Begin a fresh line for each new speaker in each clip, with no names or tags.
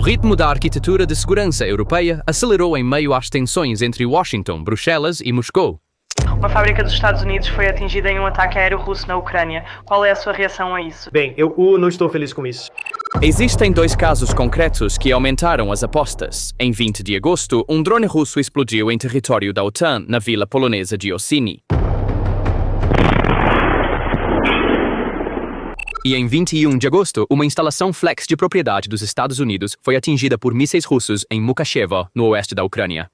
ritmo da arquitetura de segurança europeia acelerou em meio às tensões entre Washington, Bruxelas e Moscou.
Uma fábrica dos Estados Unidos foi atingida em um ataque aéreo russo na Ucrânia. Qual é a sua reação a isso?
Bem, eu não estou feliz com isso.
Existem dois casos concretos que aumentaram as apostas. Em 20 de agosto, um drone russo explodiu em território da OTAN, na vila polonesa de Ossini. E em 21 de agosto, uma instalação Flex de propriedade dos Estados Unidos foi atingida por mísseis russos em Mukachevo, no oeste da Ucrânia.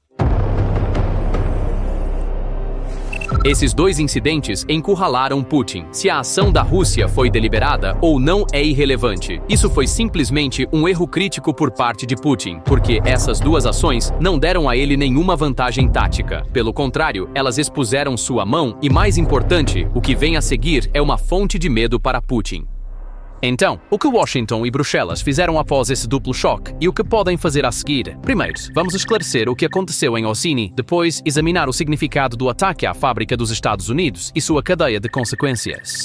Esses dois incidentes encurralaram Putin. Se a ação da Rússia foi deliberada ou não é irrelevante. Isso foi simplesmente um erro crítico por parte de Putin, porque essas duas ações não deram a ele nenhuma vantagem tática. Pelo contrário, elas expuseram sua mão e, mais importante, o que vem a seguir é uma fonte de medo para Putin. Então, o que Washington e Bruxelas fizeram após esse duplo choque e o que podem fazer a seguir? Primeiro, vamos esclarecer o que aconteceu em Ossini, depois examinar o significado do ataque à fábrica dos Estados Unidos e sua cadeia de consequências.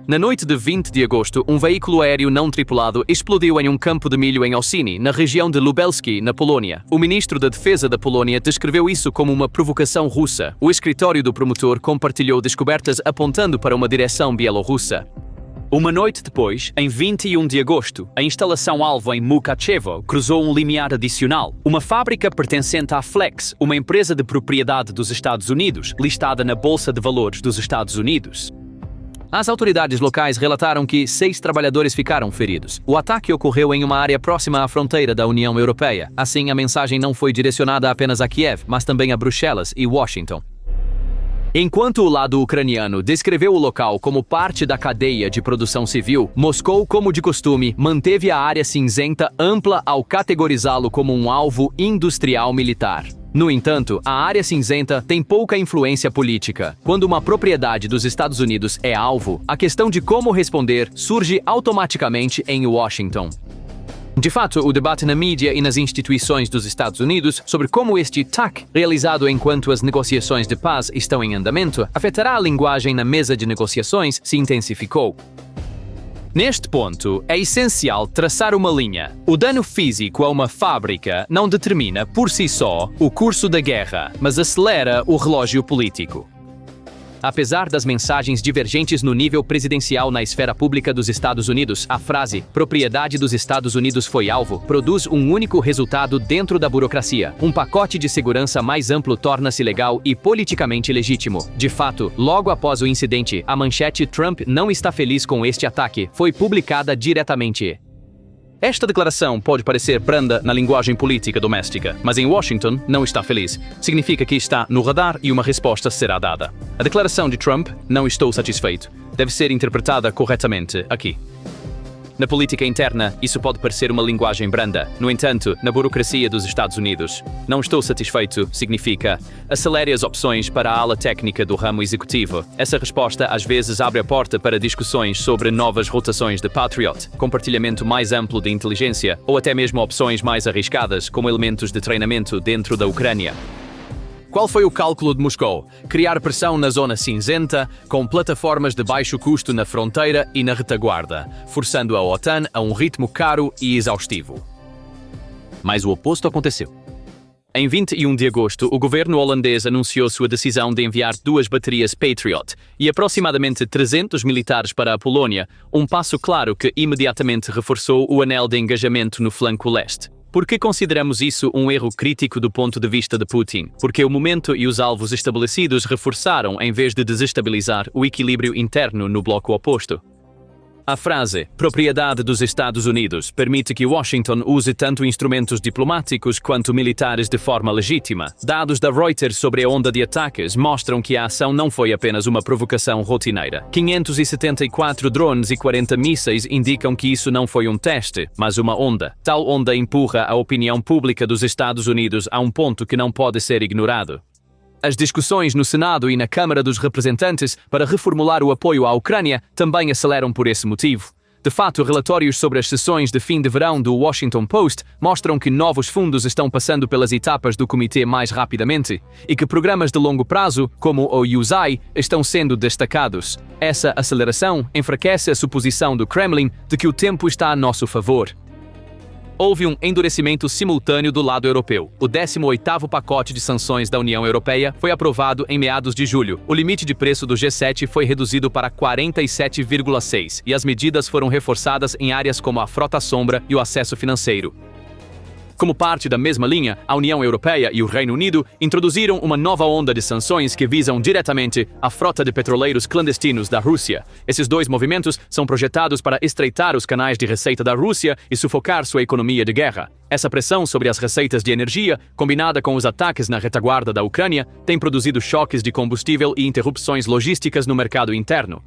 Na noite de 20 de agosto, um veículo aéreo não tripulado explodiu em um campo de milho em Ossini, na região de Lubelski, na Polônia. O ministro da Defesa da Polônia descreveu isso como uma provocação russa. O escritório do promotor compartilhou descobertas apontando para uma direção bielorrussa. Uma noite depois, em 21 de agosto, a instalação-alvo em Mukachevo cruzou um limiar adicional. Uma fábrica pertencente à Flex, uma empresa de propriedade dos Estados Unidos, listada na Bolsa de Valores dos Estados Unidos. As autoridades locais relataram que 6 trabalhadores ficaram feridos. O ataque ocorreu em uma área próxima à fronteira da União Europeia. Assim, a mensagem não foi direcionada apenas a Kiev, mas também a Bruxelas e Washington. Enquanto o lado ucraniano descreveu o local como parte da cadeia de produção civil, Moscou, como de costume, manteve a área cinzenta ampla ao categorizá-lo como um alvo industrial militar. No entanto, a área cinzenta tem pouca influência política. Quando uma propriedade dos Estados Unidos é alvo, a questão de como responder surge automaticamente em Washington. De fato, o debate na mídia e nas instituições dos Estados Unidos sobre como este ataque, realizado enquanto as negociações de paz estão em andamento, afetará a linguagem na mesa de negociações se intensificou. Neste ponto, é essencial traçar uma linha. O dano físico a uma fábrica não determina, por si só, o curso da guerra, mas acelera o relógio político. Apesar das mensagens divergentes no nível presidencial na esfera pública dos Estados Unidos, a frase "propriedade dos Estados Unidos foi alvo" produz um único resultado dentro da burocracia. Um pacote de segurança mais amplo torna-se legal e politicamente legítimo. De fato, logo após o incidente, a manchete "Trump não está feliz com este ataque" foi publicada diretamente. Esta declaração pode parecer branda na linguagem política doméstica, mas em Washington não está feliz. Significa que está no radar e uma resposta será dada. A declaração de Trump, "não estou satisfeito", deve ser interpretada corretamente aqui. Na política interna, isso pode parecer uma linguagem branda. No entanto, na burocracia dos Estados Unidos, "não estou satisfeito" significa acelere as opções para a ala técnica do ramo executivo. Essa resposta às vezes abre a porta para discussões sobre novas rotações de Patriot, compartilhamento mais amplo de inteligência ou até mesmo opções mais arriscadas, como elementos de treinamento dentro da Ucrânia. Qual foi o cálculo de Moscou? Criar pressão na zona cinzenta, com plataformas de baixo custo na fronteira e na retaguarda, forçando a OTAN a um ritmo caro e exaustivo. Mas o oposto aconteceu. Em 21 de agosto, o governo holandês anunciou sua decisão de enviar 2 baterias Patriot e aproximadamente 300 militares para a Polónia, um passo claro que imediatamente reforçou o anel de engajamento no flanco leste. Por que consideramos isso um erro crítico do ponto de vista de Putin? Porque o momento e os alvos estabelecidos reforçaram em vez de desestabilizar o equilíbrio interno no bloco oposto. A frase "propriedade dos Estados Unidos" permite que Washington use tanto instrumentos diplomáticos quanto militares de forma legítima. Dados da Reuters sobre a onda de ataques mostram que a ação não foi apenas uma provocação rotineira. 574 drones e 40 mísseis indicam que isso não foi um teste, mas uma onda. Tal onda empurra a opinião pública dos Estados Unidos a um ponto que não pode ser ignorado. As discussões no Senado e na Câmara dos Representantes para reformular o apoio à Ucrânia também aceleram por esse motivo. De fato, relatórios sobre as sessões de fim de verão do Washington Post mostram que novos fundos estão passando pelas etapas do comitê mais rapidamente e que programas de longo prazo, como o USAI, estão sendo destacados. Essa aceleração enfraquece a suposição do Kremlin de que o tempo está a nosso favor. Houve um endurecimento simultâneo do lado europeu. O 18º pacote de sanções da União Europeia foi aprovado em meados de julho. O limite de preço do G7 foi reduzido para 47,6 e as medidas foram reforçadas em áreas como a frota sombra e o acesso financeiro. Como parte da mesma linha, a União Europeia e o Reino Unido introduziram uma nova onda de sanções que visam diretamente a frota de petroleiros clandestinos da Rússia. Esses dois movimentos são projetados para estreitar os canais de receita da Rússia e sufocar sua economia de guerra. Essa pressão sobre as receitas de energia, combinada com os ataques na retaguarda da Ucrânia, tem produzido choques de combustível e interrupções logísticas no mercado interno.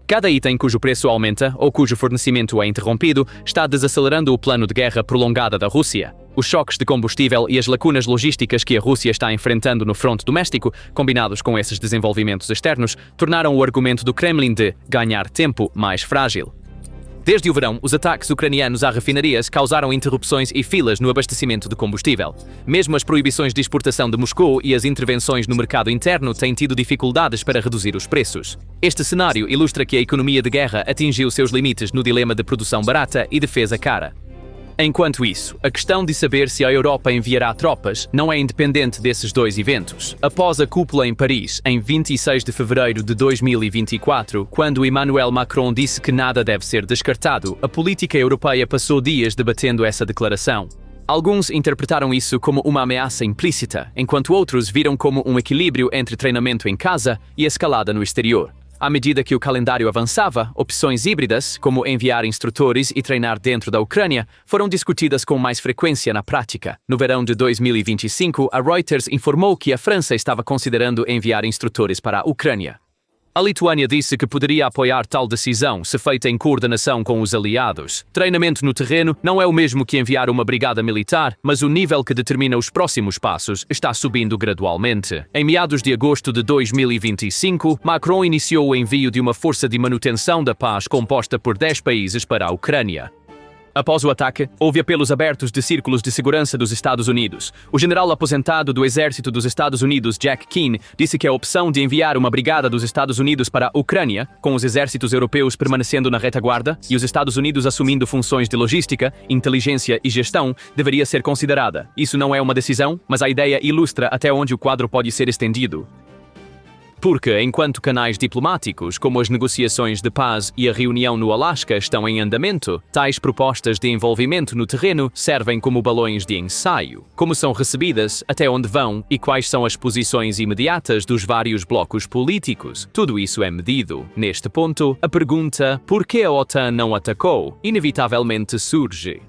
Cada item cujo preço aumenta ou cujo fornecimento é interrompido está desacelerando o plano de guerra prolongada da Rússia. Os choques de combustível e as lacunas logísticas que a Rússia está enfrentando no fronte doméstico, combinados com esses desenvolvimentos externos, tornaram o argumento do Kremlin de ganhar tempo mais frágil. Desde o verão, os ataques ucranianos a refinarias causaram interrupções e filas no abastecimento de combustível. Mesmo as proibições de exportação de Moscou e as intervenções no mercado interno têm tido dificuldades para reduzir os preços. Este cenário ilustra que a economia de guerra atingiu seus limites no dilema de produção barata e defesa cara. Enquanto isso, a questão de saber se a Europa enviará tropas não é independente desses dois eventos. Após a cúpula em Paris, em 26 de fevereiro de 2024, quando Emmanuel Macron disse que nada deve ser descartado, a política europeia passou dias debatendo essa declaração. Alguns interpretaram isso como uma ameaça implícita, enquanto outros viram como um equilíbrio entre treinamento em casa e escalada no exterior. À medida que o calendário avançava, opções híbridas, como enviar instrutores e treinar dentro da Ucrânia, foram discutidas com mais frequência na prática. No verão de 2025, a Reuters informou que a França estava considerando enviar instrutores para a Ucrânia. A Lituânia disse que poderia apoiar tal decisão se feita em coordenação com os aliados. Treinamento no terreno não é o mesmo que enviar uma brigada militar, mas o nível que determina os próximos passos está subindo gradualmente. Em meados de agosto de 2025, Macron iniciou o envio de uma força de manutenção da paz composta por 10 países para a Ucrânia. Após o ataque, houve apelos abertos de círculos de segurança dos Estados Unidos. O general aposentado do Exército dos Estados Unidos, Jack Keane, disse que a opção de enviar uma brigada dos Estados Unidos para a Ucrânia, com os exércitos europeus permanecendo na retaguarda e os Estados Unidos assumindo funções de logística, inteligência e gestão, deveria ser considerada. Isso não é uma decisão, mas a ideia ilustra até onde o quadro pode ser estendido. Porque, enquanto canais diplomáticos, como as negociações de paz e a reunião no Alasca estão em andamento, tais propostas de envolvimento no terreno servem como balões de ensaio. Como são recebidas, até onde vão e quais são as posições imediatas dos vários blocos políticos. Tudo isso é medido. Neste ponto, a pergunta "por que a OTAN não atacou?" inevitavelmente surge.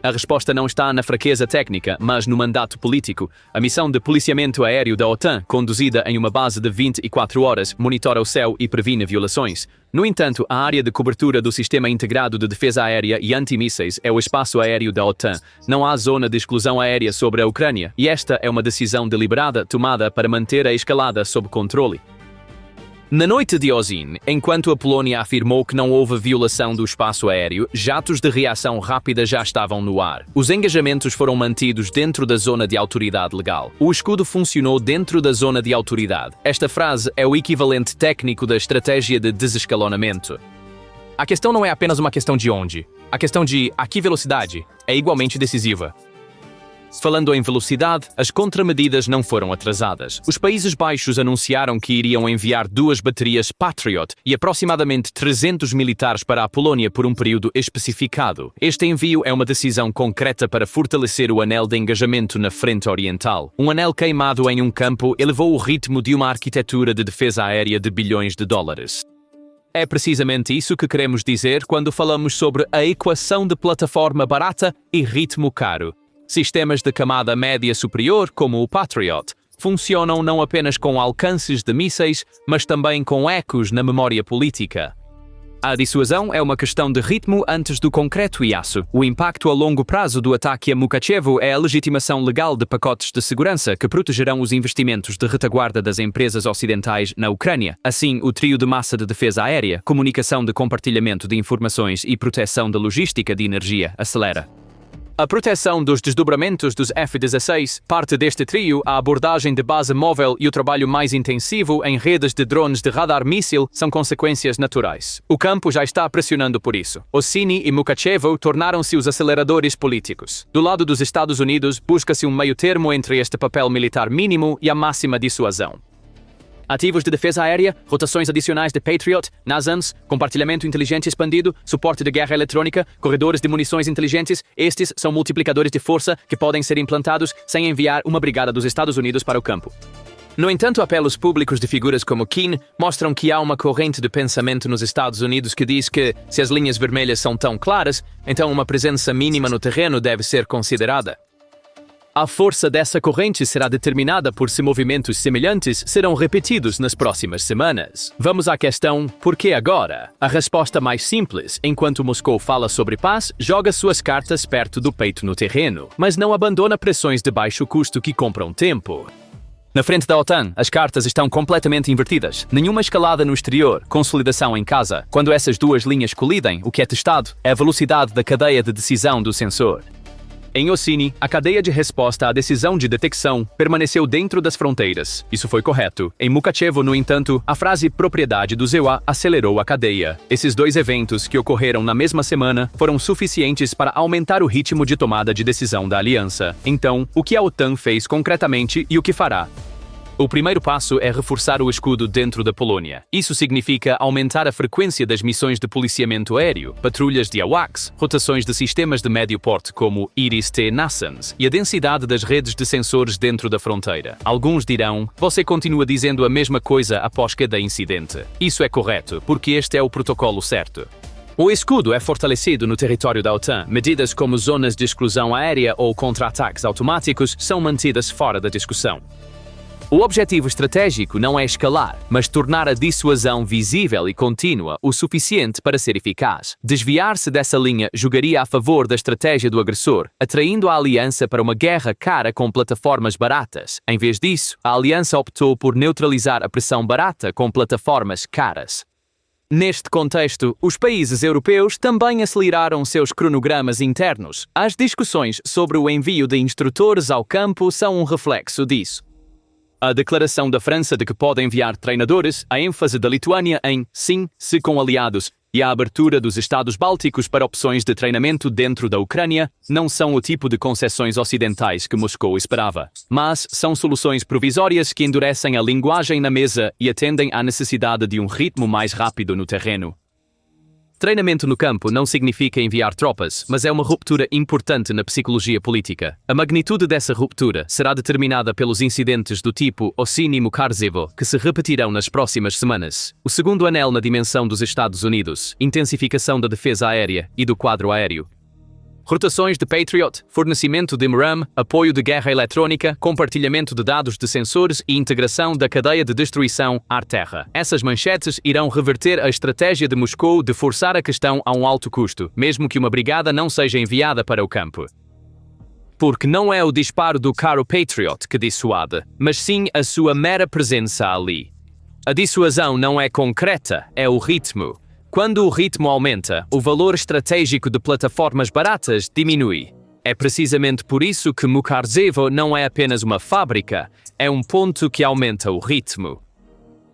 A resposta não está na fraqueza técnica, mas no mandato político. A missão de policiamento aéreo da OTAN, conduzida em uma base de 24 horas, monitora o céu e previne violações. No entanto, a área de cobertura do Sistema Integrado de Defesa Aérea e Antimísseis é o espaço aéreo da OTAN. Não há zona de exclusão aérea sobre a Ucrânia, e esta é uma decisão deliberada tomada para manter a escalada sob controle. Na noite de Ozin, enquanto a Polónia afirmou que não houve violação do espaço aéreo, jatos de reação rápida já estavam no ar. Os engajamentos foram mantidos dentro da zona de autoridade legal. O escudo funcionou dentro da zona de autoridade. Esta frase é o equivalente técnico da estratégia de desescalonamento. A questão não é apenas uma questão de onde. A questão de a que velocidade é igualmente decisiva. Falando em velocidade, as contramedidas não foram atrasadas. Os Países Baixos anunciaram que iriam enviar 2 baterias Patriot e aproximadamente 300 militares para a Polónia por um período especificado. Este envio é uma decisão concreta para fortalecer o anel de engajamento na frente oriental. Um anel queimado em um campo elevou o ritmo de uma arquitetura de defesa aérea de bilhões de dólares. É precisamente isso que queremos dizer quando falamos sobre a equação de plataforma barata e ritmo caro. Sistemas de camada média superior, como o Patriot, funcionam não apenas com alcances de mísseis, mas também com ecos na memória política. A dissuasão é uma questão de ritmo antes do concreto e aço. O impacto a longo prazo do ataque a Mukachevo é a legitimação legal de pacotes de segurança que protegerão os investimentos de retaguarda das empresas ocidentais na Ucrânia. Assim, o trio de massa de defesa aérea, comunicação de compartilhamento de informações e proteção da logística de energia acelera. A proteção dos desdobramentos dos F-16, parte deste trio, a abordagem de base móvel e o trabalho mais intensivo em redes de drones de radar míssil são consequências naturais. O campo já está pressionando por isso. Ossini e Mukachevo tornaram-se os aceleradores políticos. Do lado dos Estados Unidos, busca-se um meio-termo entre este papel militar mínimo e a máxima dissuasão. Ativos de defesa aérea, rotações adicionais de Patriot, NASAMS, compartilhamento inteligente expandido, suporte de guerra eletrônica, corredores de munições inteligentes, estes são multiplicadores de força que podem ser implantados sem enviar uma brigada dos Estados Unidos para o campo. No entanto, apelos públicos de figuras como Keane mostram que há uma corrente de pensamento nos Estados Unidos que diz que, se as linhas vermelhas são tão claras, então uma presença mínima no terreno deve ser considerada. A força dessa corrente será determinada por se movimentos semelhantes serão repetidos nas próximas semanas. Vamos à questão, por que agora? A resposta mais simples, enquanto Moscou fala sobre paz, joga suas cartas perto do peito no terreno, mas não abandona pressões de baixo custo que compram tempo. Na frente da OTAN, as cartas estão completamente invertidas. Nenhuma escalada no exterior, consolidação em casa. Quando essas duas linhas colidem, o que é testado é a velocidade da cadeia de decisão do sensor. Em Ossini, a cadeia de resposta à decisão de detecção permaneceu dentro das fronteiras. Isso foi correto. Em Mukachevo, no entanto, a frase propriedade do ZEUA acelerou a cadeia. Esses dois eventos, que ocorreram na mesma semana, foram suficientes para aumentar o ritmo de tomada de decisão da aliança. Então, o que a OTAN fez concretamente e o que fará? O primeiro passo é reforçar o escudo dentro da Polônia. Isso significa aumentar a frequência das missões de policiamento aéreo, patrulhas de AWACS, rotações de sistemas de médio porte como IRIS-T NASAMS e a densidade das redes de sensores dentro da fronteira. Alguns dirão, você continua dizendo a mesma coisa após cada incidente. Isso é correto, porque este é o protocolo certo. O escudo é fortalecido no território da OTAN. Medidas como zonas de exclusão aérea ou contra-ataques automáticos são mantidas fora da discussão. O objetivo estratégico não é escalar, mas tornar a dissuasão visível e contínua o suficiente para ser eficaz. Desviar-se dessa linha jogaria a favor da estratégia do agressor, atraindo a aliança para uma guerra cara com plataformas baratas. Em vez disso, a aliança optou por neutralizar a pressão barata com plataformas caras. Neste contexto, os países europeus também aceleraram seus cronogramas internos. As discussões sobre o envio de instrutores ao campo são um reflexo disso. A declaração da França de que pode enviar treinadores, a ênfase da Lituânia em sim, se com aliados, e a abertura dos Estados Bálticos para opções de treinamento dentro da Ucrânia não são o tipo de concessões ocidentais que Moscou esperava. Mas são soluções provisórias que endurecem a linguagem na mesa e atendem à necessidade de um ritmo mais rápido no terreno. Treinamento no campo não significa enviar tropas, mas é uma ruptura importante na psicologia política. A magnitude dessa ruptura será determinada pelos incidentes do tipo Ossini-Mukachevo, que se repetirão nas próximas semanas. O segundo anel na dimensão dos Estados Unidos, intensificação da defesa aérea e do quadro aéreo. Rotações de Patriot, fornecimento de MRAM, apoio de guerra eletrônica, compartilhamento de dados de sensores e integração da cadeia de destruição ar-terra. Essas manchetes irão reverter a estratégia de Moscou de forçar a questão a um alto custo, mesmo que uma brigada não seja enviada para o campo. Porque não é o disparo do caro Patriot que dissuade, mas sim a sua mera presença ali. A dissuasão não é concreta, é o ritmo. Quando o ritmo aumenta, o valor estratégico de plataformas baratas diminui. É precisamente por isso que Mukachevo não é apenas uma fábrica, é um ponto que aumenta o ritmo.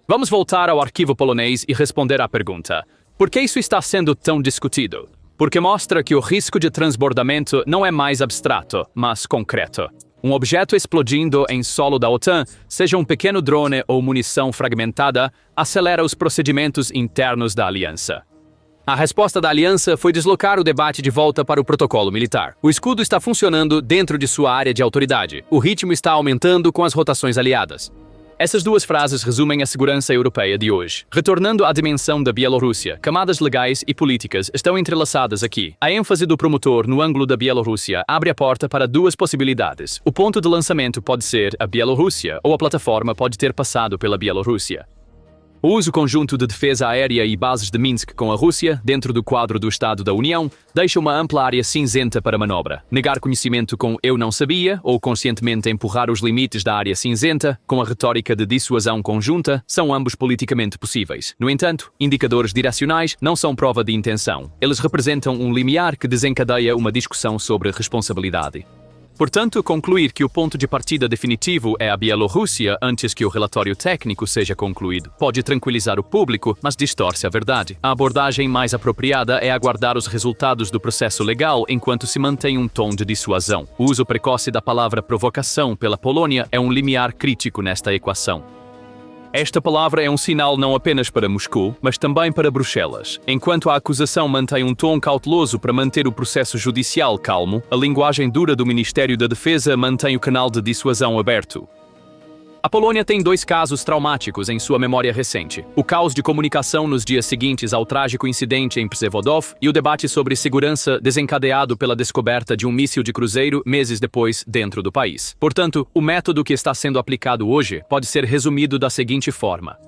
Vamos voltar ao arquivo polonês e responder à pergunta: por que isso está sendo tão discutido? Porque mostra que o risco de transbordamento não é mais abstrato, mas concreto. Um objeto explodindo em solo da OTAN, seja um pequeno drone ou munição fragmentada, acelera os procedimentos internos da aliança. A resposta da aliança foi deslocar o debate de volta para o protocolo militar. O escudo está funcionando dentro de sua área de autoridade. O ritmo está aumentando com as rotações aliadas. Essas duas frases resumem a segurança europeia de hoje. Retornando à dimensão da Bielorrússia, camadas legais e políticas estão entrelaçadas aqui. A ênfase do promotor no ângulo da Bielorrússia abre a porta para duas possibilidades. O ponto de lançamento pode ser a Bielorrússia ou a plataforma pode ter passado pela Bielorrússia. O uso conjunto de defesa aérea e bases de Minsk com a Rússia, dentro do quadro do Estado da União, deixa uma ampla área cinzenta para manobra. Negar conhecimento com "eu não sabia" ou conscientemente empurrar os limites da área cinzenta, com a retórica de dissuasão conjunta, são ambos politicamente possíveis. No entanto, indicadores direcionais não são prova de intenção. Eles representam um limiar que desencadeia uma discussão sobre responsabilidade. Portanto, concluir que o ponto de partida definitivo é a Bielorrússia antes que o relatório técnico seja concluído pode tranquilizar o público, mas distorce a verdade. A abordagem mais apropriada é aguardar os resultados do processo legal enquanto se mantém um tom de dissuasão. O uso precoce da palavra provocação pela Polônia é um limiar crítico nesta equação. Esta palavra é um sinal não apenas para Moscou, mas também para Bruxelas. Enquanto a acusação mantém um tom cauteloso para manter o processo judicial calmo, a linguagem dura do Ministério da Defesa mantém o canal de dissuasão aberto. A Polônia tem 2 casos traumáticos em sua memória recente: o caos de comunicação nos dias seguintes ao trágico incidente em Przewodów e o debate sobre segurança desencadeado pela descoberta de um míssil de cruzeiro meses depois dentro do país. Portanto, o método que está sendo aplicado hoje pode ser resumido da seguinte forma: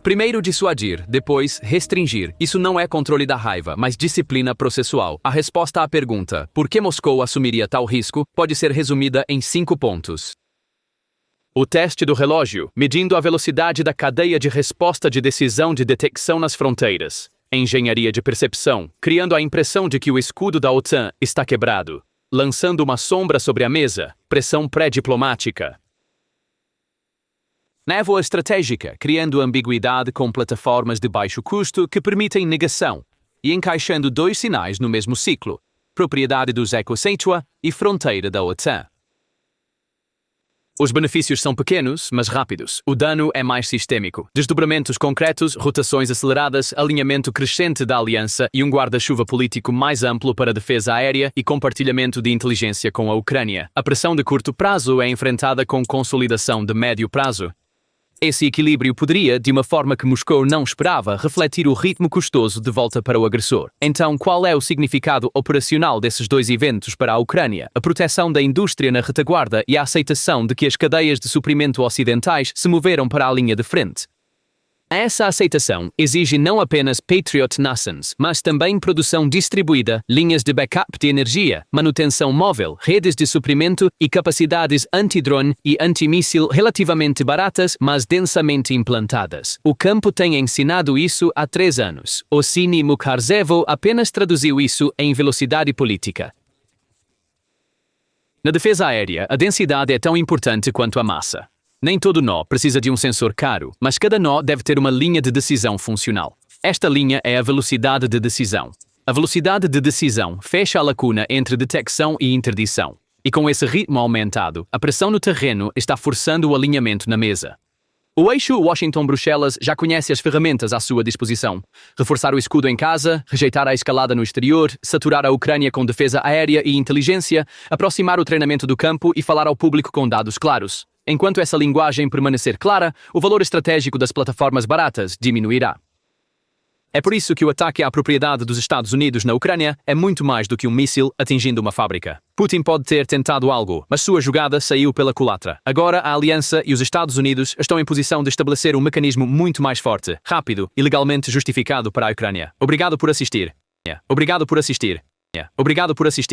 primeiro dissuadir, depois restringir. Isso não é controle da raiva, mas disciplina processual. A resposta à pergunta "por que Moscou assumiria tal risco?" pode ser resumida em 5 pontos. O teste do relógio, medindo a velocidade da cadeia de resposta de decisão de detecção nas fronteiras. Engenharia de percepção, criando a impressão de que o escudo da OTAN está quebrado. Lançando uma sombra sobre a mesa, pressão pré-diplomática. Névoa estratégica, criando ambiguidade com plataformas de baixo custo que permitem negação. E encaixando 2 sinais no mesmo ciclo: propriedade dos Ecoseitua e fronteira da OTAN. Os benefícios são pequenos, mas rápidos. O dano é mais sistêmico. Desdobramentos concretos, rotações aceleradas, alinhamento crescente da aliança e um guarda-chuva político mais amplo para defesa aérea e compartilhamento de inteligência com a Ucrânia. A pressão de curto prazo é enfrentada com consolidação de médio prazo. Esse equilíbrio poderia, de uma forma que Moscou não esperava, refletir o ritmo custoso de volta para o agressor. Então, qual é o significado operacional desses 2 eventos para a Ucrânia? A proteção da indústria na retaguarda e a aceitação de que as cadeias de suprimento ocidentais se moveram para a linha de frente. Essa aceitação exige não apenas Patriot Nations, mas também produção distribuída, linhas de backup de energia, manutenção móvel, redes de suprimento e capacidades anti-drone e anti-míssil relativamente baratas, mas densamente implantadas. O campo tem ensinado isso há 3 anos. Ossini Mukharzevo apenas traduziu isso em velocidade política. Na defesa aérea, a densidade é tão importante quanto a massa. Nem todo nó precisa de um sensor caro, mas cada nó deve ter uma linha de decisão funcional. Esta linha é a velocidade de decisão. A velocidade de decisão fecha a lacuna entre detecção e interdição. E com esse ritmo aumentado, a pressão no terreno está forçando o alinhamento na mesa. O eixo Washington-Bruxelas já conhece as ferramentas à sua disposição. Reforçar o escudo em casa, rejeitar a escalada no exterior, saturar a Ucrânia com defesa aérea e inteligência, aproximar o treinamento do campo e falar ao público com dados claros. Enquanto essa linguagem permanecer clara, o valor estratégico das plataformas baratas diminuirá. É por isso que o ataque à propriedade dos Estados Unidos na Ucrânia é muito mais do que um míssil atingindo uma fábrica. Putin pode ter tentado algo, mas sua jogada saiu pela culatra. Agora a aliança e os Estados Unidos estão em posição de estabelecer um mecanismo muito mais forte, rápido e legalmente justificado para a Ucrânia. Obrigado por assistir. Obrigado por assistir. Obrigado por assistir.